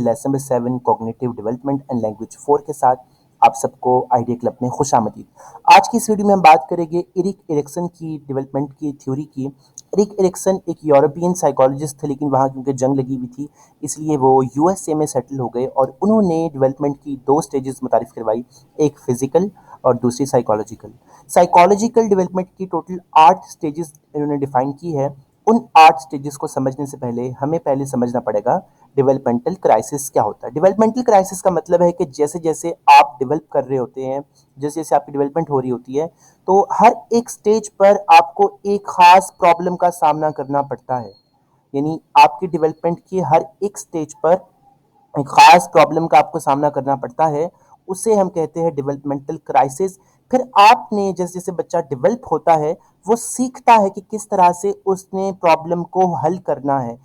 Lesson number 7 cognitive development and language 4 के साथ आप सबको आइडिया क्लब में खुशामदीद। आज की इस वीडियो में हम बात करेंगे इरिक एरिक्सन की डेवलपमेंट की थ्योरी की। इरिक एरिक्सन एक यूरोपियन साइकोलॉजिस्ट थे, लेकिन वहाँ क्योंकि जंग लगी हुई थी इसलिए वो यूएसए में सेटल हो गए और उन्होंने डेवलपमेंट की दो स्टेजेस मुतारिफ करवाई, एक फिजिकल और दूसरी साइकोलॉजिकल। साइकोलॉजिकल डेवलपमेंट की टोटल 8 स्टेजेस इन्होंने डिफाइन की है। उन 8 स्टेजेस को समझने से पहले हमें पहले समझना पड़ेगा डेवलपमेंटल क्राइसिस क्या होता है। डेवलपमेंटल क्राइसिस का मतलब है कि जैसे जैसे आप डेवलप कर रहे होते हैं, जैसे जैसे आपकी डेवलपमेंट हो रही होती है, तो हर एक स्टेज पर आपको एक खास प्रॉब्लम का सामना करना पड़ता है। यानी आपकी डेवलपमेंट की हर एक स्टेज पर एक खास प्रॉब्लम का आपको सामना करना पड़ता है, उसे हम कहते हैं डेवलपमेंटल क्राइसिस। फिर आपने जैसे जैसे बच्चा डेवलप होता है वो सीखता है कि किस तरह से उसने प्रॉब्लम को हल करना है,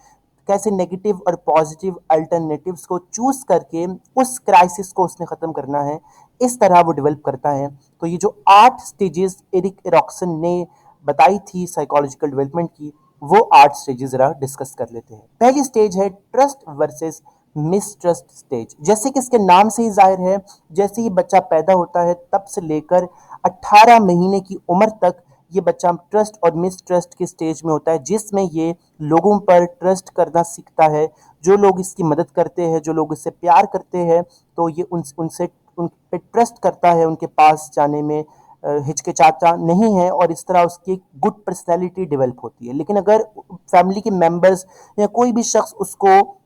कैसे नेगेटिव और पॉजिटिव अल्टरनेटिव्स को चूज करके उस क्राइसिस को उसने खत्म करना है। इस तरह वो डेवलप करता है। तो ये जो 8 स्टेजेस एरिक एरिक्सन ने बताई थी साइकोलॉजिकल डेवलपमेंट की, वो 8 स्टेजेस जरा डिस्कस कर लेते हैं। पहली स्टेज है ट्रस्ट वर्सेस मिसट्रस्ट स्टेज। जैसे कि इसके नाम से ही जाहिर है, जैसे ही बच्चा पैदा होता है तब से लेकर 18 महीने की उम्र तक ये बच्चा ट्रस्ट और मिसट्रस्ट के स्टेज में होता है, जिसमें ये लोगों पर ट्रस्ट करना सीखता है। जो लोग इसकी मदद करते हैं, जो लोग इससे प्यार करते हैं, तो ये उनसे उन पे ट्रस्ट करता है, उनके पास जाने में हिचकिचाता नहीं है और इस तरह उसकी एक गुड पर्सनैलिटी डेवलप होती है। लेकिन अगर फैमिली के मेंबर्स या कोई भी शख्स उसको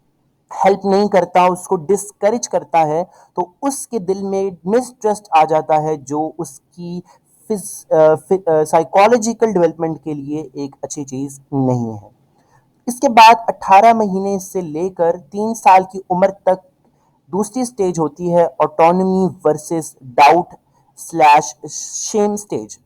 हेल्प नहीं करता, उसको डिस्करेज करता है, तो उसके दिल में मिसट्रस्ट आ जाता है, जो उसकी साइकोलॉजिकल डेवलपमेंट के लिए एक अच्छी चीज नहीं है। इसके बाद 18 महीने से लेकर 3 साल की उम्र तक दूसरी स्टेज होती है autonomy versus doubt slash shame stage.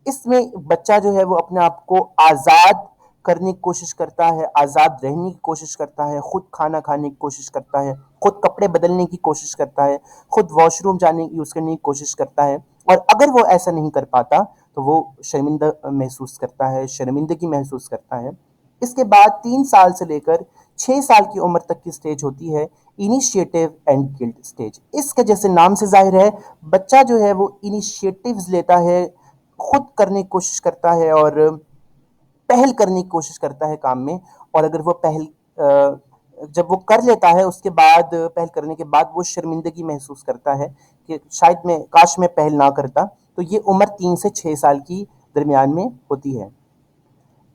इसमें बच्चा जो है वो अपने आप को आज़ाद करने की कोशिश करता है, आज़ाद रहने की कोशिश करता है, खुद खाना खाने की कोशिश करता है, खुद कपड़े बदलने की कोशिश करता है, खुद वॉशरूम जाने की यूज़ करने की कोशिश करता है। और अगर वो ऐसा नहीं कर पाता तो वो शर्मिंदा महसूस करता है, शर्मिंदगी महसूस करता है। इसके बाद 3 साल से लेकर 6 साल की उम्र तक की स्टेज होती है इनिशिएटिव एंड गिल्ट स्टेज। इसके जैसे नाम से जाहिर है, बच्चा जो है वो इनिशिएटिव्स लेता है, खुद करने की कोशिश करता है और पहल करने की कोशिश करता है काम में। और अगर वो पहल जब वो कर लेता है, उसके बाद पहल करने के बाद वो शर्मिंदगी महसूस करता है कि शायद मैं काश मैं पहल ना करता। तो ये उम्र 3 से 6 साल की दरमियान में होती है।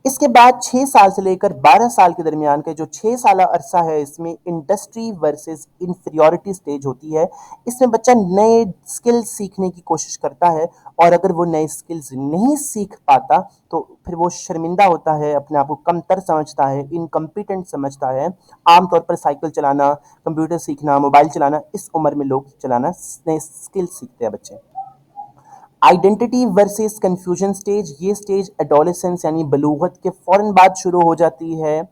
इसके बाद 6 साल से लेकर 12 साल के दरमियान का जो 6 साल अरसा है, इसमें इंडस्ट्री वर्सेस इंफीरियॉरिटी स्टेज होती है। इसमें बच्चा नए स्किल्स सीखने की कोशिश करता है और अगर वो नए स्किल्स नहीं सीख पाता तो फिर वो शर्मिंदा होता है, अपने आप को कमतर समझता है, इनकम्पिटेंट समझता है। आमतौर पर साइकिल चलाना, कंप्यूटर सीखना, मोबाइल चलाना, इस उम्र में लोग चलाना नए स्किल्स सीखते हैं बच्चे। आइडेंटिटी वर्सेस कंफ्यूजन स्टेज, ये स्टेज एडोलेसेंस यानी बलूगत के फौरन बाद शुरू हो जाती है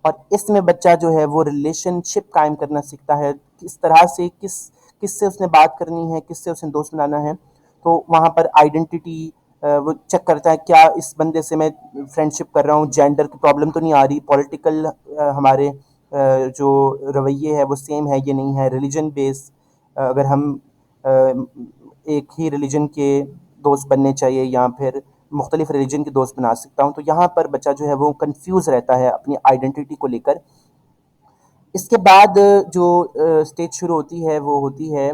और इसमें बच्चा जो है वो रिलेशनशिप कायम करना सीखता है, किस तरह से किससे उसने बात करनी है, किससे उसने दोस्त बनाना है। तो वहाँ पर आइडेंटिटी वो चेक करता है, क्या इस बंदे से मैं फ्रेंडशिप कर रहा हूँ, जेंडर की प्रॉब्लम तो नहीं आ रही, पॉलिटिकल हमारे जो रवैये है वो सेम है ये नहीं है, रिलीजन बेस अगर हम अ, एक ही रिलीजन के दोस्त बनने चाहिए या फिर मुख्तलिफ रिलीजन के दोस्त बना सकता हूँ। तो यहाँ पर बच्चा जो है वो कंफ्यूज रहता है अपनी आइडेंटिटी को लेकर। इसके बाद जो स्टेज शुरू होती है वो होती है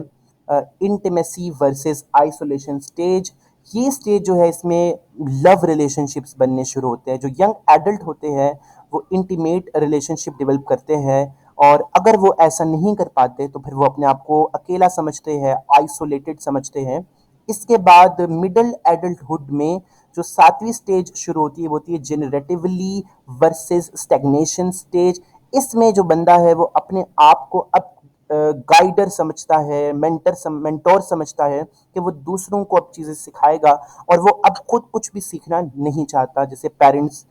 इंटीमेसी वर्सेस आइसोलेशन स्टेज। ये स्टेज जो है इसमें लव रिलेशनशिप्स बनने शुरू होते हैं। जो यंग एडल्ट होते हैं वो इंटीमेट रिलेशनशिप डेवलप करते हैं और अगर वो ऐसा नहीं कर पाते तो फिर वो अपने आप को अकेला समझते हैं, आइसोलेटेड समझते हैं। इसके बाद मिडिल एडल्टहुड में जो 7वीं स्टेज शुरू होती है वो होती है जनरेटिवली वर्सेस स्टैग्नेशन स्टेज। इसमें जो बंदा है वो अपने आप को अब गाइडर समझता है, मेंटोर समझता है कि वो दूसरों को अब चीज़ें सिखाएगा और वो अब खुद कुछ भी सीखना नहीं चाहता, जैसे पेरेंट्स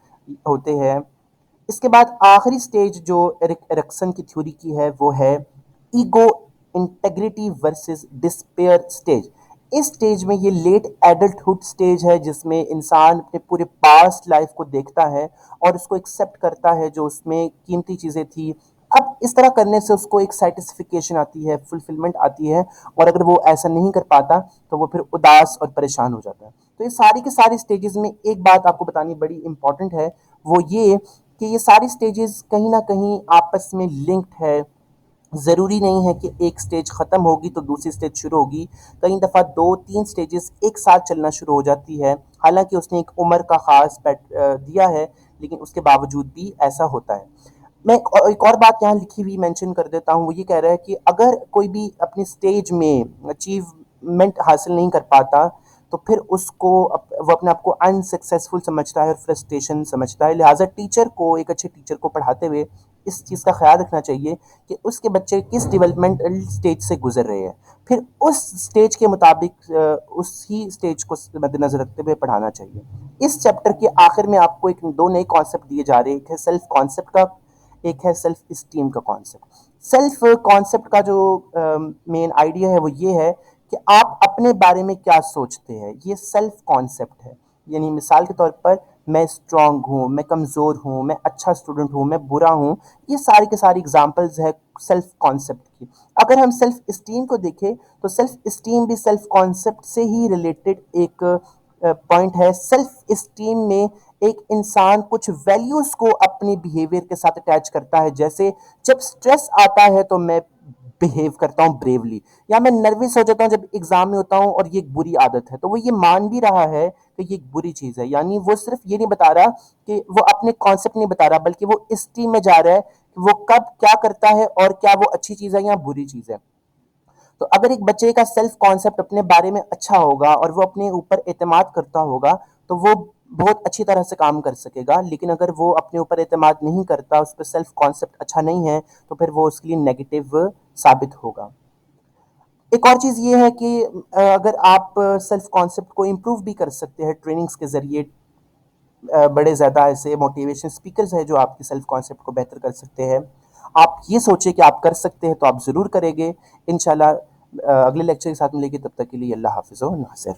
होते हैं। इसके बाद आखिरी स्टेज जो एरिक एरिक्सन की थ्योरी की है वो है ego integrity versus despair stage. इस स्टेज में ये लेट एडल्टहुड स्टेज है जिसमें इंसान अपने पूरे पास्ट लाइफ को देखता है और उसको एक्सेप्ट करता है जो उसमें कीमती चीज़ें थी, अब इस तरह करने से उसको एक सेटिस्फिकेशन आती है, फुलफिलमेंट आती है, और अगर वो ऐसा नहीं कर पाता तो वो फिर उदास और परेशान हो जाता है। तो ये सारी की सारी स्टेजेस में एक बात आपको बतानी बड़ी इंपॉर्टेंट है, वो ये कि ये सारी स्टेजेस कहीं ना कहीं आपस में लिंक्ड है। ज़रूरी नहीं है कि एक स्टेज ख़त्म होगी तो दूसरी स्टेज शुरू होगी। कई दफ़ा 2-3 स्टेजेस एक साथ चलना शुरू हो जाती है। हालाँकि उसने एक उम्र का ख़ास दिया है, लेकिन उसके बावजूद भी ऐसा होता है। मैं एक और बात यहाँ लिखी हुई मेंशन कर देता हूँ, वो ये कह रहा है कि अगर कोई भी अपनी स्टेज में अचीवमेंट हासिल नहीं कर पाता, तो फिर वो अपने आप को अनसक्सेसफुल समझता है और फ्रस्ट्रेशन समझता है। लिहाजा टीचर को, एक अच्छे टीचर को पढ़ाते हुए इस चीज़ का ख्याल रखना चाहिए कि उसके बच्चे किस डेवलपमेंटल स्टेज से गुजर रहे हैं, फिर उस स्टेज के मुताबिक उसी स्टेज को मद्देनजर रखते हुए पढ़ाना चाहिए। इस चैप्टर के आखिर में आपको एक दो नए कॉन्सेप्ट दिए जा रहे हैं, एक है सेल्फ कॉन्सेप्ट का, एक है सेल्फ इस्टीम का कॉन्सेप्ट। सेल्फ कॉन्सेप्ट का जो मेन आइडिया है वो ये है कि आप अपने बारे में क्या सोचते हैं, ये सेल्फ कॉन्सेप्ट है। यानी मिसाल के तौर पर, मैं स्ट्रांग हूँ, मैं कमज़ोर हूँ, मैं अच्छा स्टूडेंट हूँ, मैं बुरा हूँ, ये सारी के सारी एग्जांपल्स है सेल्फ कॉन्सेप्ट की। अगर हम सेल्फ इस्टीम को देखें तो सेल्फ इस्टीम भी सेल्फ कॉन्सेप्ट से ही रिलेटेड एक पॉइंट है। सेल्फ इस्टीम में एक इंसान कुछ वैल्यूज को अपने बिहेवियर के साथ अटैच करता है, जैसे जब स्ट्रेस आता है तो मैं बिहेव करता हूँ ब्रेवली, या मैं नर्वस हो जाता हूँ जब एग्जाम में होता हूँ और ये एक बुरी आदत है, तो वो ये मान भी रहा है कि ये एक बुरी चीज है। यानी वो सिर्फ ये नहीं बता रहा कि वो अपने कॉन्सेप्ट नहीं बता रहा, बल्कि वो इस टीम में जा रहा है कि वो कब क्या करता है और क्या वो अच्छी चीज है या बुरी चीज है। तो अगर एक बच्चे का सेल्फ कॉन्सेप्ट अपने बारे में अच्छा होगा और वो अपने ऊपर एतमाद करता होगा, तो वो बहुत अच्छी तरह से काम कर सकेगा। लेकिन अगर वो अपने ऊपर एतमाद नहीं करता, उस पर सेल्फ कॉन्सेप्ट अच्छा नहीं है, तो फिर वो उसके लिए नेगेटिव साबित होगा। एक और चीज़ ये है कि अगर आप सेल्फ कॉन्सेप्ट को इम्प्रूव भी कर सकते हैं ट्रेनिंग्स के ज़रिए। बड़े ज़्यादा ऐसे मोटिवेशन स्पीकर्स हैं जो आपके सेल्फ कॉन्सेप्ट को बेहतर कर सकते हैं। आप ये सोचिए कि आप कर सकते हैं तो आप ज़रूर करेंगे। इंशाल्लाह अगले लेक्चर के साथ मिलेंगे, तब तक के लिए अल्लाह हाफ़िज़ व नासिर।